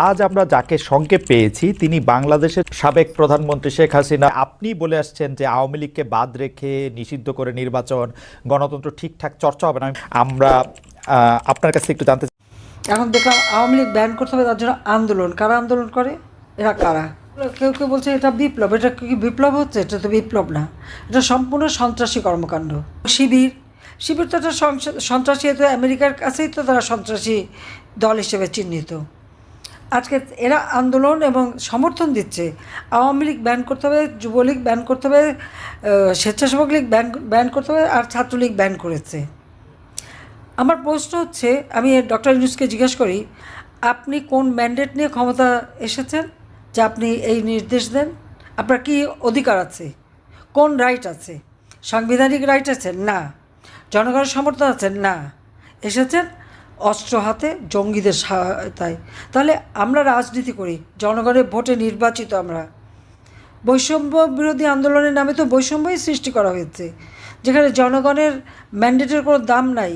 আজ আমরা যাকে সঙ্গে পেয়েছি তিনি বাংলাদেশের সাবেক প্রধানমন্ত্রী শেখ হাসিনা। আপনি বলে আসছেন যে আওয়ামী লীগকে বাদ রেখে নিষিদ্ধ করে নির্বাচন, গণতন্ত্র ঠিকঠাক চর্চা হবে না। আমরা আপনার কাছে একটু জানতে চাই। এখন দেখলাম আওয়ামী লীগ ব্যান করতে হবে, তার জন্য আন্দোলন। কারা আন্দোলন করে? এরা কারা? কেউ কেউ বলছে এটা বিপ্লব। এটা কি বিপ্লব হচ্ছে? এটা তো বিপ্লব না, এটা সম্পূর্ণ সন্ত্রাসী কর্মকাণ্ড। শিবির তো একটা সন্ত্রাসী, তো আমেরিকার কাছেই তো তারা সন্ত্রাসী দল হিসেবে চিহ্নিত। আজকে এরা আন্দোলন এবং সমর্থন দিচ্ছে। আওয়ামী লীগ ব্যান করতে হবে, যুবলীগ ব্যান করতে হবে, স্বেচ্ছাসেবক লীগ ব্যান করতে হবে, আর ছাত্রলীগ ব্যান করেছে। আমার প্রশ্ন হচ্ছে, আমি ডক্টর ইউনূসকে জিজ্ঞেস করি, আপনি কোন ম্যান্ডেট নিয়ে ক্ষমতা এসেছেন যে আপনি এই নির্দেশ দেন? আপনার কি অধিকার আছে? কোন রাইট আছে? সাংবিধানিক রাইট আছে? না। জনগণের সমর্থন আছে? না। এসেছেন অস্ত্র হাতে, জঙ্গিদের সহায়তায়। তাহলে আমরা রাজনীতি করি, জনগণের ভোটে নির্বাচিত আমরা। বৈষম্য বিরোধী আন্দোলনের নামে তো বৈষম্যই সৃষ্টি করা হয়েছে, যেখানে জনগণের ম্যান্ডেটের কোনো দাম নাই,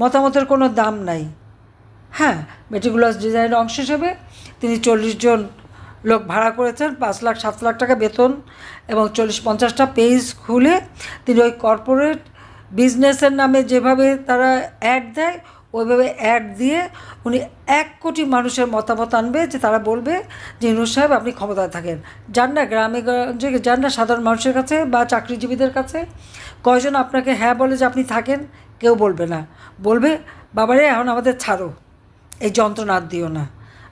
মতামতের কোনো দাম নাই। হ্যাঁ, মেটিকুলাস ডিজাইনের অংশ হিসেবে তিনি 40 জন লোক ভাড়া করেছেন, 5 লাখ 7 লাখ টাকা বেতন এবং 40-50টা পেজ খুলে তিনি ওই কর্পোরেট বিজনেসের নামে যেভাবে তারা অ্যাড দেয়, ওইভাবে অ্যাড দিয়ে উনি 1 কোটি মানুষের মতামত আনবে, যে তারা বলবে যে ইউনূস সাহেব আপনি ক্ষমতায় থাকেন। যান না গ্রামে গঞ্জে, যান না সাধারণ মানুষের কাছে বা চাকরিজীবীদের কাছে, কয়জন আপনাকে হ্যাঁ বলে যে আপনি থাকেন? কেউ বলবে না। বলবে বাবারে এখন আমাদের ছাড়ো, এই যন্ত্রণা আর দিও না,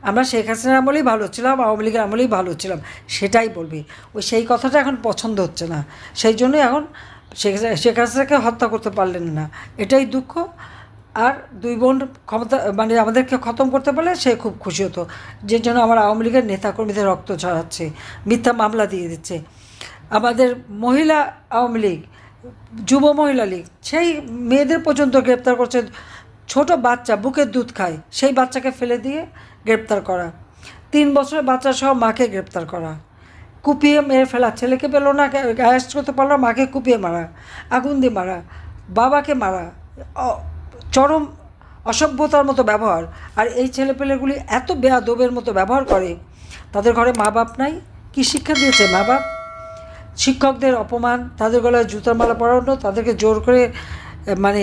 আমরা শেখ হাসিনার আমলেই ভালো ছিলাম, আওয়ামী লীগের আমলেই ভালো ছিলাম, সেটাই বলবে। সেই কথাটা এখন পছন্দ হচ্ছে না, সেই জন্যই এখন শেখ হাসিনাকে হত্যা করতে পারলেন না, এটাই দুঃখ। আর 2 বোন ক্ষমতা মানে আমাদেরকে খতম করতে পারলে সে খুব খুশি হতো, যে জন্য আমার আওয়ামী লীগের নেতাকর্মীদের রক্ত ঝরাচ্ছে, মিথ্যা মামলা দিয়ে দিচ্ছে। আমাদের মহিলা আওয়ামী লীগ, যুব মহিলা লীগ, সেই মেয়েদের পর্যন্ত গ্রেপ্তার করছে। ছোট বাচ্চা বুকের দুধ খায়, সেই বাচ্চাকে ফেলে দিয়ে গ্রেপ্তার করা। 3 বছরের বাচ্চা সহ মাকে গ্রেপ্তার করা, কুপিয়ে মেরে ফেলা। ছেলেকে পেলো না, অ্যারেস্ট করতে পারলো, মাকে কুপিয়ে মারা, আগুন দিয়ে মারা, বাবাকে মারা, চরম অসভ্যতার মতো ব্যবহার। আর এই ছেলেপেলেগুলি এত বেয়াদবের মতো ব্যবহার করে, তাদের ঘরে মা বাপ নাই। কী শিক্ষা দিয়েছে মা বাপ? শিক্ষকদের অপমান, তাদের গলায় জুতার মালা পরানো, তাদেরকে জোর করে মানে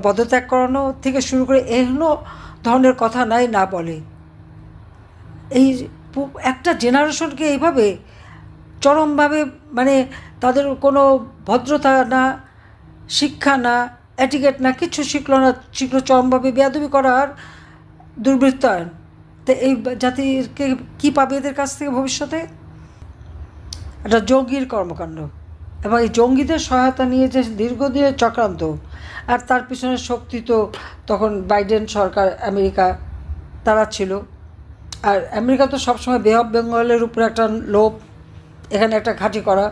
পদত্যাগ করানো থেকে শুরু করে এহেন ধরনের কথা নাই না বলে। এই একটা জেনারেশনকে এইভাবে চরমভাবে, মানে তাদের কোনো ভদ্রতা না, শিক্ষা না, অ্যাটিকেট না, কিছু শিখলো চরমভাবে বেয়াদবি করার দুর্বৃত্তায়ন। তো এই জাতিকে কী পাবে এদের কাছ থেকে ভবিষ্যতে? একটা জঙ্গির কর্মকাণ্ড, এবং এই জঙ্গিদের সহায়তা নিয়ে যে দীর্ঘদিনের চক্রান্ত, আর তার পিছনে শক্তি তো তখন বাইডেন সরকার, আমেরিকা, তারা ছিল। আর আমেরিকা তো সবসময় বে অফ বেঙ্গলের উপরে একটা লোভ, এখানে একটা ঘাঁটি করা।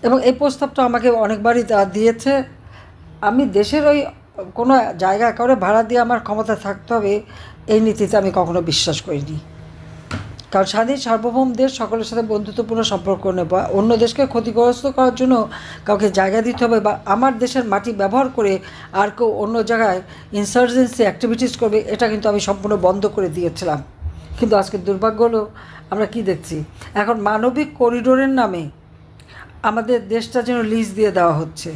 এবং এই প্রস্তাবটা আমাকে অনেকবারই দিয়েছে। আমি দেশের ওই কোনো জায়গা করে ভাড়া দিয়ে আমার ক্ষমতা থাকতে হবে, এই নীতিতে আমি কখনো বিশ্বাস করিনি। কারণ স্বাধীন সার্বভৌম দেশ সকলের সাথে বন্ধুত্বপূর্ণ সম্পর্ক নেব, অন্য দেশকে ক্ষতিগ্রস্ত করার জন্য কাউকে জায়গা দিতে হবে, বা আমার দেশের মাটি ব্যবহার করে আর কেউ অন্য জায়গায় ইনসার্জেন্সি অ্যাক্টিভিটিস করবে, এটা কিন্তু আমি সম্পূর্ণ বন্ধ করে দিয়েছিলাম। কিন্তু আজকে দুর্ভাগ্য হলো, আমরা কি দেখছি, এখন মানবিক করিডোরের নামে আমাদের দেশটা যেন লিজ দিয়ে দেওয়া হচ্ছে।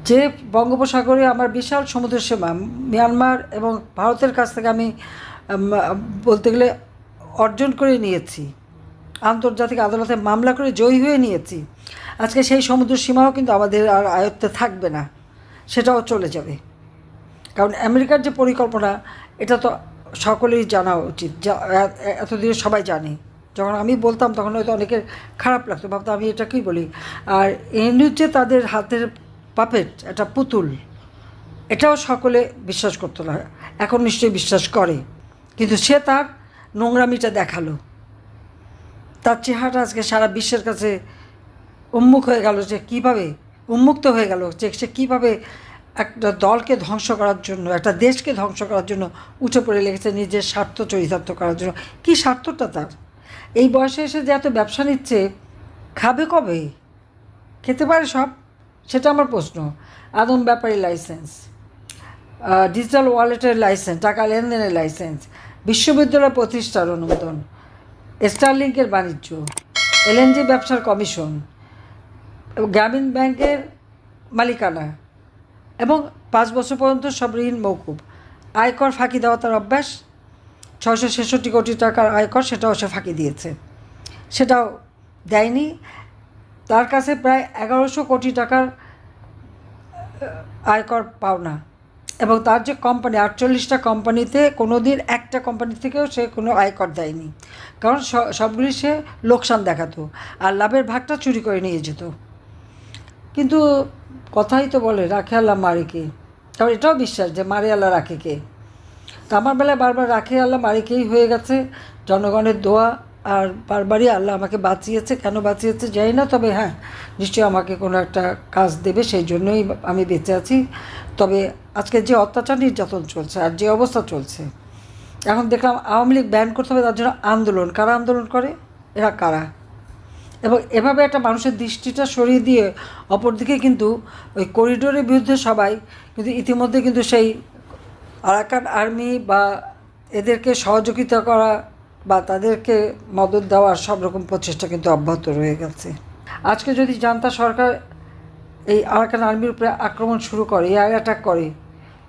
যে বঙ্গোপসাগরে আমার বিশাল সমুদ্র সীমা, মিয়ানমার এবং ভারতের কাছ থেকে আমি বলতে গেলে অর্জন করে নিয়েছি, আন্তর্জাতিক আদালতে মামলা করে জয়ী হয়ে নিয়েছি। আজকে সেই সমুদ্র সীমাও কিন্তু আমাদের আর আয়ত্তে থাকবে না, সেটাও চলে যাবে। কারণ আমেরিকার যে পরিকল্পনা, এটা তো সকলেই জানা উচিত, এতদিনে সবাই জানে। যখন আমি বলতাম তখন হয়তো অনেকের খারাপ লাগতো, ভাবতাম আমি এটা কী বলি। আর ইউনূস যে তাদের হাতের পাপেট, একটা পুতুল, এটাও সকলে বিশ্বাস করতো না, এখন নিশ্চয়ই বিশ্বাস করে। কিন্তু সে তার নোংরামিটা দেখালো, তার চেহারাটা আজকে সারা বিশ্বের কাছে উন্মুখ হয়ে গেল, যে কীভাবে উন্মুক্ত হয়ে গেল, যে সে কীভাবে একটা দলকে ধ্বংস করার জন্য, একটা দেশকে ধ্বংস করার জন্য উঠে পড়ে লেগেছে, নিজের স্বার্থ চরিতার্থ করার জন্য। কী স্বার্থটা তার? এই বয়সে এসে যে এত ব্যবসা নিচ্ছে, খাবে কবে? খেতে পারে সব? সেটা আমার প্রশ্ন। আদম ব্যাপারী লাইসেন্স, ডিজিটাল ওয়ালেটের লাইসেন্স, টাকা লেনদেনের লাইসেন্স, বিশ্ববিদ্যালয় প্রতিষ্ঠার অনুমোদন, স্টারলিংকের বাণিজ্য, এলএনজি ব্যবসার কমিশন, গ্রামীণ ব্যাংকের মালিকানা এবং 5 বছর পর্যন্ত সব ঋণ মৌকুব, আয়কর ফাঁকি দেওয়া তার অভ্যাস, 666 কোটি টাকার আয়কর সেটাও সে ফাঁকি দিয়েছে, সেটাও দেয়নি। তার কাছে প্রায় 1100 কোটি টাকার আয়কর পাওনা, এবং তার যে কোম্পানি 48টা কোম্পানিতে কোনো দিন একটা কোম্পানি থেকেও সে কোনো আয়কর দেয়নি, কারণ সবগুলি সে লোকসান দেখাতো আর লাভের ভাগটা চুরি করে নিয়ে যেত। কিন্তু কথাই তো বলে রাখে আল্লাহ মারে কে, কারণ এটাও বিশ্বাস যে মারে আল্লাহ রাখে কে। তো আমার বেলায় বারবার রাখে আল্লাহ মারে কেই হয়ে গেছে, জনগণের দোয়া আর বারবারই আল্লাহ আমাকে বাঁচিয়েছে। কেন বাঁচিয়েছে জানি না, তবে হ্যাঁ নিশ্চয়ই আমাকে কোনো একটা কাজ দেবে, সেই জন্যই আমি বেঁচে আছি। তবে আজকে যে অত্যাচার নির্যাতন চলছে আর যে অবস্থা চলছে, এখন দেখলাম আওয়ামী লীগ ব্যান করতে হবে, তার জন্য আন্দোলন। কারা আন্দোলন করে? এরা কারা? এবং এভাবে একটা মানুষের দৃষ্টিটা সরিয়ে দিয়ে অপরদিকে কিন্তু ওই করিডোরের বিরুদ্ধে সবাই কিন্তু ইতিমধ্যে কিন্তু সেই আরাকান আর্মি বা এদেরকে সহযোগিতা করা বা তাদেরকে মদত দেওয়ার সব রকম প্রচেষ্টা কিন্তু অব্যাহত রয়ে গেছে। আজকে যদি জান্তা সরকার এই আরাকান আর্মির উপরে আক্রমণ শুরু করে, এয়ার অ্যাটাক করে,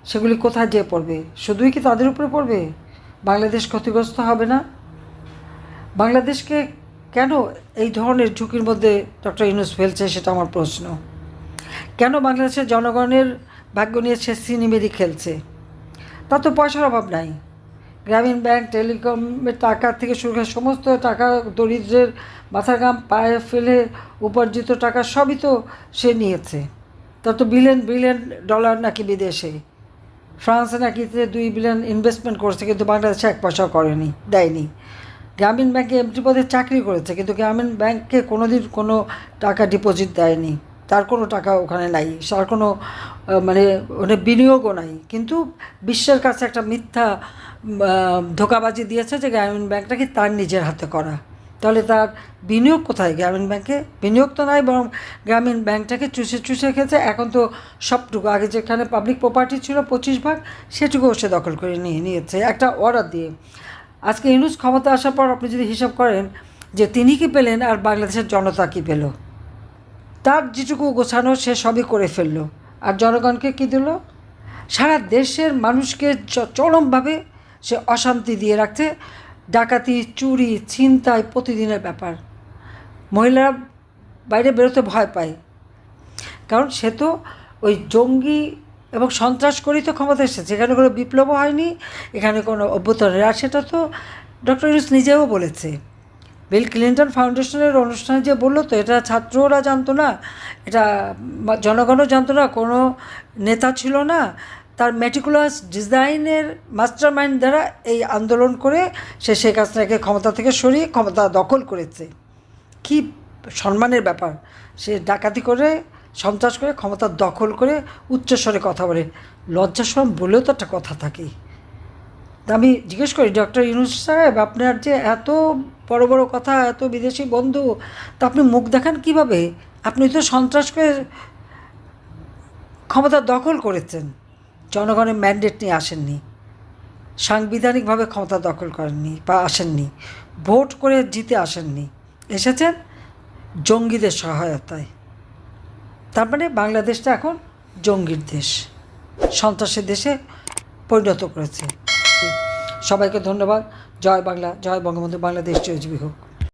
সেগুলি কোথায় যেয়ে পড়বে? শুধুই কি তাদের উপরে পড়বে? বাংলাদেশ ক্ষতিগ্রস্ত হবে না? বাংলাদেশকে কেন এই ধরনের ঝুঁকির মধ্যে ডক্টর ইউনূস ফেলছে সেটা আমার প্রশ্ন। কেন বাংলাদেশের জনগণের ভাগ্য নিয়ে সে সিনেমেরি খেলছে? তার তো পয়সার অভাব নাই। গ্রামীণ ব্যাংক, টেলিকমের টাকা থেকে শুরু করে সমস্ত টাকা, দরিদ্রের মাথার ঘাম পায়ে ফেলে উপার্জিত টাকা সবই তো সে নিয়েছে। তার তো বিলিয়ন বিলিয়ন ডলার নাকি বিদেশে, ফ্রান্সে নাকি 2 বিলিয়ন ইনভেস্টমেন্ট করছে, কিন্তু বাংলাদেশে 1 পয়সাও করেনি, দেয়নি। গ্রামীণ ব্যাংকে এমডি পদে চাকরি করেছে, কিন্তু গ্রামীণ ব্যাংকে কোনো দিন কোনো টাকা ডিপোজিট দেয়নি, তার কোনো টাকা ওখানে নাই, তার কোনো মানে বিনিয়োগও নাই। কিন্তু বিশ্বের কাছে একটা মিথ্যা ধোঁকাবাজি দিয়েছে যে গ্রামীণ ব্যাংকটা কি তার নিজের হাতে করা। তাহলে তার বিনিয়োগ কোথায়? গ্রামীণ ব্যাংকে বিনিয়োগ তো নাই, বরং গ্রামীণ ব্যাংকটাকে চুষে চুষে খেয়েছে। এখন তো সবটুকু, আগে যেখানে পাবলিক প্রপার্টি ছিল 25 ভাগ, সেটুকুও সে দখল করে নিয়েছে একটা অর্ডার দিয়ে। আজকে ইউনূস ক্ষমতা আসার পর আপনি যদি হিসাব করেন যে তিনি কি পেলেন আর বাংলাদেশের জনতা কি পেল, তার যেটুকু গোছানো সে সবই করে ফেললো। আর জনগণকে কি দিল? সারা দেশের মানুষকে চরমভাবে সে অশান্তি দিয়ে রাখছে। ডাকাতি, চুরি, ছিনতাই প্রতিদিনের ব্যাপার। মহিলারা বাইরে বেরোতে ভয় পায়, কারণ সে তো ওই জঙ্গি এবং সন্ত্রাস করেই তো ক্ষমতা এসেছে। এখানে কোনো বিপ্লবও হয়নি, এখানে কোনো অভ্যুত্থানের। আর সেটা তো ডক্টর ইউনূস নিজেও বলেছে। বিল ক্লিন্টন ফাউন্ডেশনের অনুষ্ঠানে যে বললো, তো এটা ছাত্ররা জানতো না, এটা জনগণও জানতো না, কোনো নেতা ছিল না। তার মেটিকুলাস ডিজাইনের মাস্টার মাইন্ড দ্বারা এই আন্দোলন করে সে শেখ হাসিনাকে ক্ষমতা থেকে সরিয়ে ক্ষমতা দখল করেছে। কি সম্মানের ব্যাপার! সে ডাকাতি করে, সন্ত্রাস করে, ক্ষমতা দখল করে উচ্চস্বরে কথা বলে। লজ্জা শরম বলেও তো একটা কথা থাকে। আমি জিজ্ঞেস করি, ডক্টর ইউনূস সাহেব, আপনার যে এত বড় বড় কথা, এত বিদেশি বন্ধু, তা আপনি মুখ দেখান কিভাবে? আপনি তো সন্ত্রাস করে ক্ষমতা দখল করেছেন, জনগণের ম্যান্ডেট নিয়ে আসেননি, সাংবিধানিকভাবে ক্ষমতা দখল করেননি বা আসেননি, ভোট করে জিতে আসেননি, এসেছেন জঙ্গিদের সহায়তায়। তার মানে বাংলাদেশটা এখন জঙ্গির দেশ, সন্ত্রাসের দেশে পরিণত করেছে। সবাইকে ধন্যবাদ। জয় বাংলা, জয় বঙ্গবন্ধু, বাংলাদেশ চিরজীবী হোক।